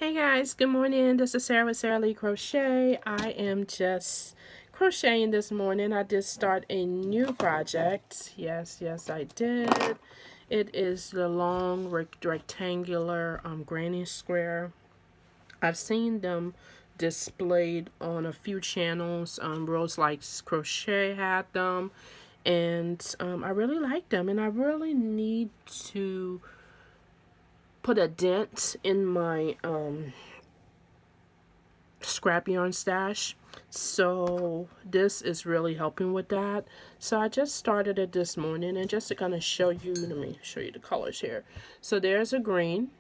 Hey guys, good morning. This is Sarah with Sarah Lee Crochet. I am just crocheting this morning. I did start a new project. Yes, I did. It is the long rectangular granny square. I've seen them displayed on a few channels. Rose Likes Crochet had them, and I really like them, and I really need to put a dent in my scrap yarn stash, so this is really helping with that. So I just started it this morning, and just to kind of show you, let me show you the colors here. So there's a green.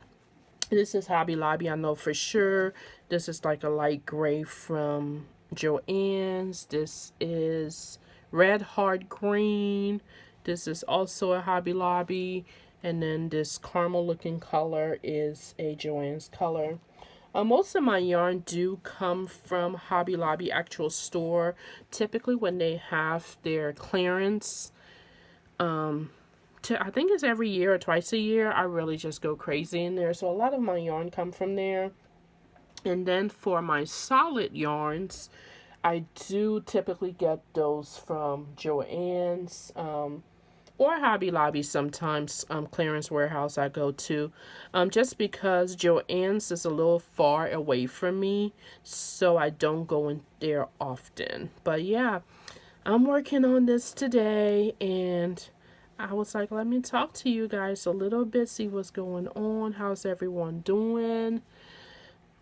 This is Hobby Lobby, I know for sure. This is like a light gray from Joann's. This is red hard green. This is also a Hobby Lobby, and then this caramel looking color is a Joann's color. Most of my yarn do come from Hobby Lobby actual store. Typically when they have their clearance, I think it's every year or twice a year, I really just go crazy in there. So a lot of my yarn come from there. And then for my solid yarns, I do typically get those from Joann's, or Hobby Lobby sometimes, clearance warehouse I go to, just because Joann's is a little far away from me, so I don't go in there often. But yeah, I'm working on this today, and I was like, let me talk to you guys a little bit, see what's going on, how's everyone doing.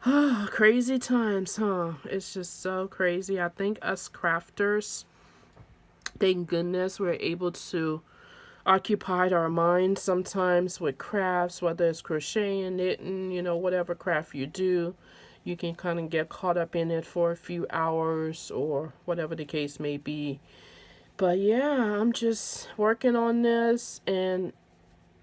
Crazy times, huh? It's just so crazy. I think us crafters, thank goodness we're able to occupied our minds sometimes with crafts, whether it's crocheting, knitting, whatever craft you do. You can kind of get caught up in it for a few hours or whatever the case may be. But yeah, I'm just working on this, and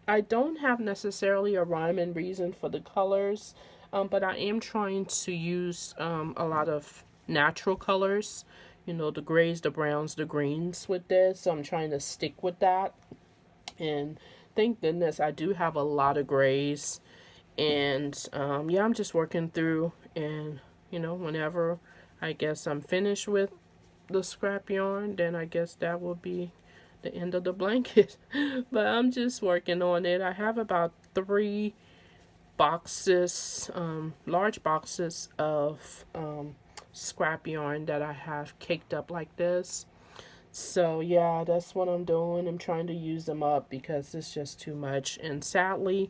I don't have necessarily a rhyme and reason for the colors, but I am trying to use a lot of natural colors, the grays, the browns, the greens with this. So I'm trying to stick with that. And thank goodness I do have a lot of grays, and yeah, I'm just working through, and whenever I guess I'm finished with the scrap yarn, then I guess that will be the end of the blanket. But I'm just working on it. I have about 3 boxes, large boxes of scrap yarn that I have caked up like this. So yeah, that's what I'm doing. I'm trying to use them up because it's just too much. And sadly,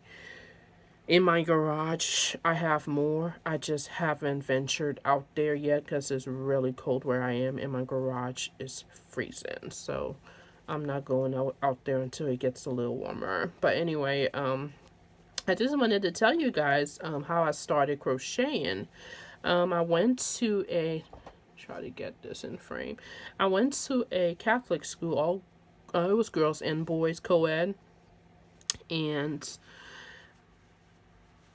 in my garage, I have more. I just haven't ventured out there yet because it's really cold where I am, and my garage is freezing. So I'm not going out there until it gets a little warmer. But anyway, I just wanted to tell you guys how I started crocheting. I went to a try to get this in frame. I went to a Catholic school. All it was girls and boys co-ed, and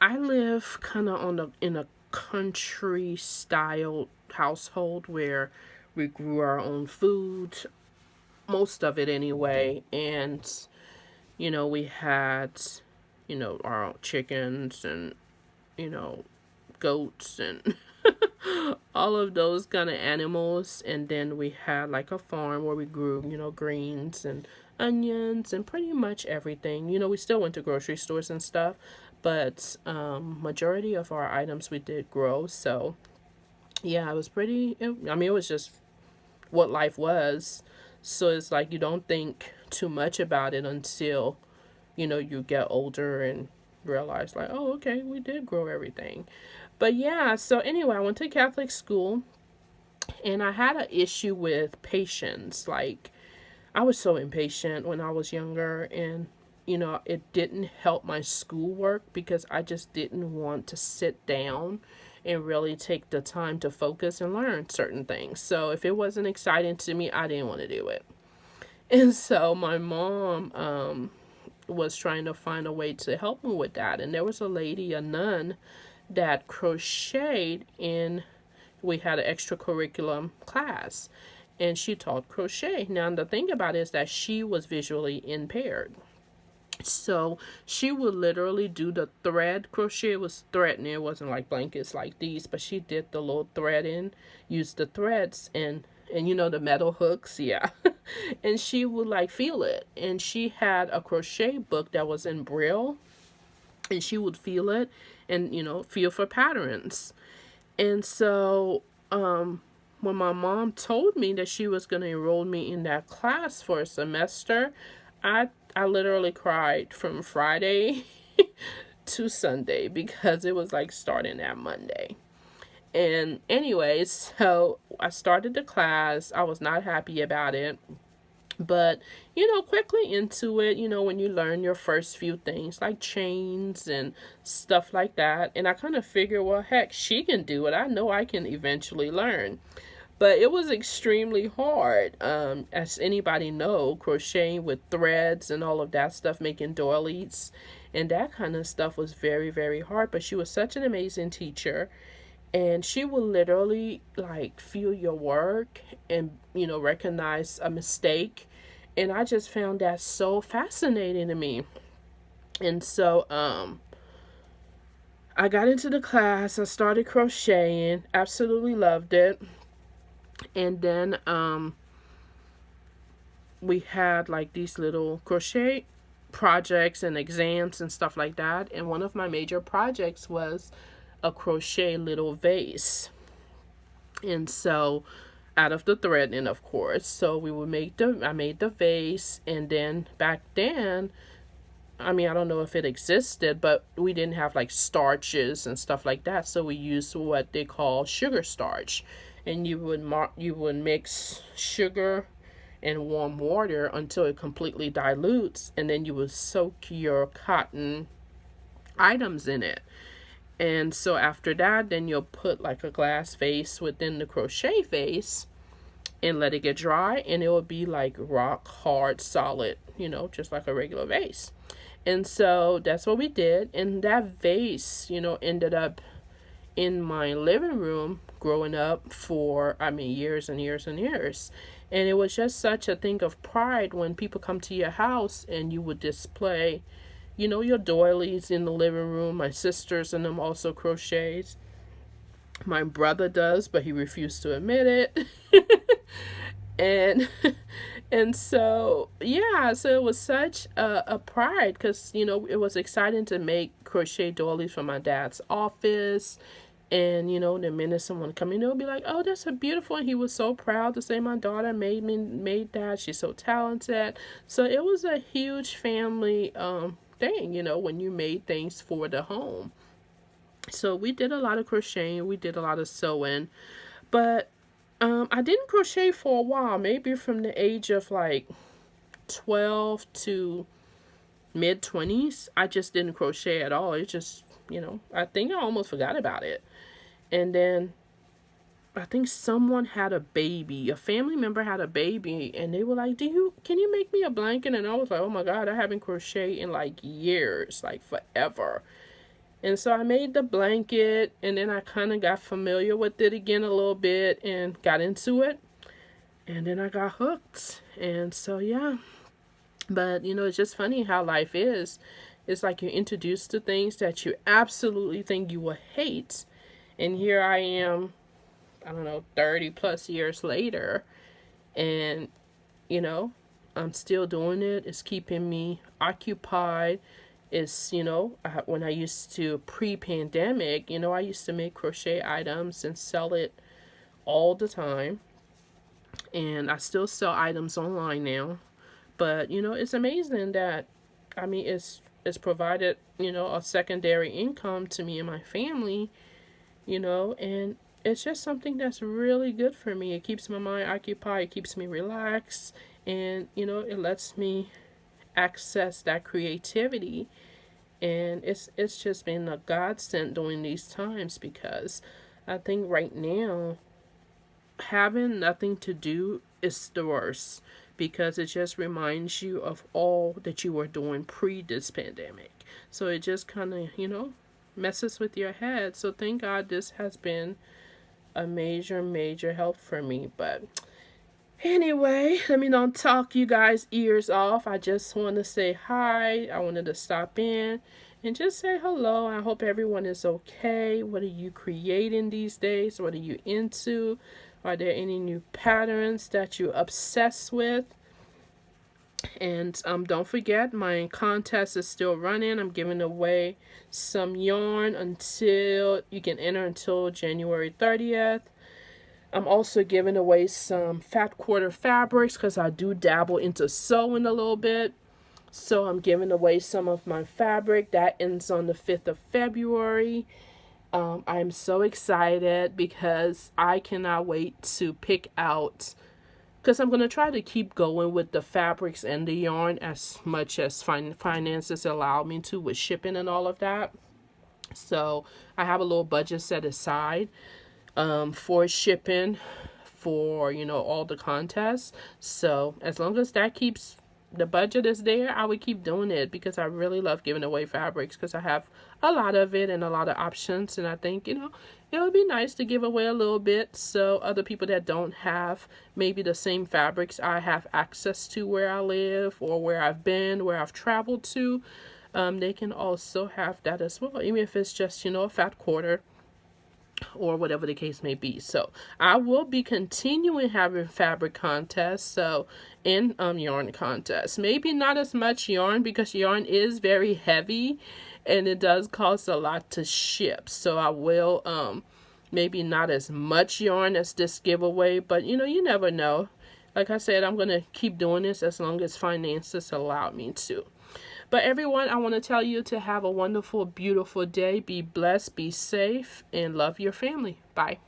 I live kind of in a country style household where we grew our own food, most of it anyway, and we had our own chickens and goats and all of those kind of animals. And then we had like a farm where we grew greens and onions and pretty much everything. We still went to grocery stores and stuff, but majority of our items we did grow. So yeah, it was it was just what life was. So it's like you don't think too much about it until you get older and realize like, oh, okay, we did grow everything. But yeah, so anyway, I went to Catholic school, and I had an issue with patience. Like, I was so impatient when I was younger, and it didn't help my schoolwork because I just didn't want to sit down and really take the time to focus and learn certain things. So if it wasn't exciting to me, I didn't want to do it. And so my mom was trying to find a way to help me with that. And there was a lady, a nun, that crocheted in, we had an extra curriculum class, and she taught crochet. Now the thing about it is that she was visually impaired, So she would literally do the thread crochet. It was threading. It wasn't like blankets like these, but she did the little threading, used the threads and you know the metal hooks, yeah. And she would like feel it. And she had a crochet book that was in Braille, and she would feel it and feel for patterns. And so when my mom told me that she was going to enroll me in that class for a semester, I literally cried from Friday to Sunday because it was like starting that Monday. And anyways, so I started the class. I was not happy about it. But, quickly into it, when you learn your first few things like chains and stuff like that. And I kind of figured, well, heck, she can do it. I know I can eventually learn. But it was extremely hard. As anybody know, crocheting with threads and all of that stuff, making doilies and that kind of stuff was very, very hard. But she was such an amazing teacher. And she will literally like feel your work and recognize a mistake. And I just found that so fascinating to me. And so I got into the class. I started crocheting. Absolutely loved it. And then we had like these little crochet projects and exams and stuff like that. And one of my major projects was a crochet little vase. And so out of the threading, of course. So we would I made the vase. And then back then, I mean, I don't know if it existed, but we didn't have like starches and stuff like that. So we used what they call sugar starch. And you would mix sugar and warm water until it completely dilutes, and then you would soak your cotton items in it. And so after that, then you'll put like a glass vase within the crochet vase and let it get dry, and it will be like rock hard, solid, just like a regular vase. And so that's what we did. And that vase, ended up in my living room growing up for, years and years and years. And it was just such a thing of pride when people come to your house and you would display, your doilies in the living room. My sisters and them also crochets. My brother does, but he refused to admit it. and and so yeah, so it was such a pride because it was exciting to make crochet doilies for my dad's office. And the minute someone come in, they'll be like, "Oh, that's a beautiful." And he was so proud to say, "My daughter made that. She's so talented." So it was a huge family thing, when you made things for the home. So we did a lot of crocheting. We did a lot of sewing, but I didn't crochet for a while. Maybe from the age of like 12 to mid-20s, I just didn't crochet at all. It just, I think I almost forgot about it. And then I think someone had a baby. A family member had a baby, and they were like, can you make me a blanket?" And I was like, "Oh my God, I haven't crocheted in like years, like forever." And so I made the blanket, and then I kind of got familiar with it again a little bit and got into it. And then I got hooked. And so, yeah. But, it's just funny how life is. It's like you're introduced to things that you absolutely think you will hate. And here I am, I don't know, 30 plus years later. And, I'm still doing it. It's keeping me occupied. It's, when I used to pre-pandemic, I used to make crochet items and sell it all the time. And I still sell items online now. But, it's amazing that, it's provided, a secondary income to me and my family, and it's just something that's really good for me. It keeps my mind occupied, it keeps me relaxed, and, it lets me access that creativity. And it's just been a godsend during these times because I think right now having nothing to do is the worst because it just reminds you of all that you were doing pre this pandemic. So it just kind of, messes with your head. So thank God this has been a major, major help for me. But Anyway, let me not talk you guys' ears off. I just want to say hi. I wanted to stop in and just say hello. I hope everyone is okay. What are you creating these days? What are you into? Are there any new patterns that you're obsessed with? And don't forget, my contest is still running. I'm giving away some yarn until you can enter until January 30th. I'm also giving away some fat quarter fabrics because I do dabble into sewing a little bit. So I'm giving away some of my fabric. That ends on the 5th of February. I'm so excited because I cannot wait to pick out, because I'm going to try to keep going with the fabrics and the yarn as much as finances allow me to with shipping and all of that. So I have a little budget set aside for shipping for, you know, all the contests. So as long as that keeps, the budget is there, I would keep doing it because I really love giving away fabrics because I have a lot of it and a lot of options. And I think, you know, it would be nice to give away a little bit so other people that don't have maybe the same fabrics I have access to where I live or where I've been, where I've traveled to, they can also have that as well, even if it's just, you know, a fat quarter or whatever the case may be. So I will be continuing having fabric contests, so in yarn contests. Maybe not as much yarn because yarn is very heavy and it does cost a lot to ship. So I will maybe not as much yarn as this giveaway, but you know, you never know. Like I said, I'm going to keep doing this as long as finances allow me to. But everyone, I want to tell you to have a wonderful, beautiful day. Be blessed, be safe, and love your family. Bye.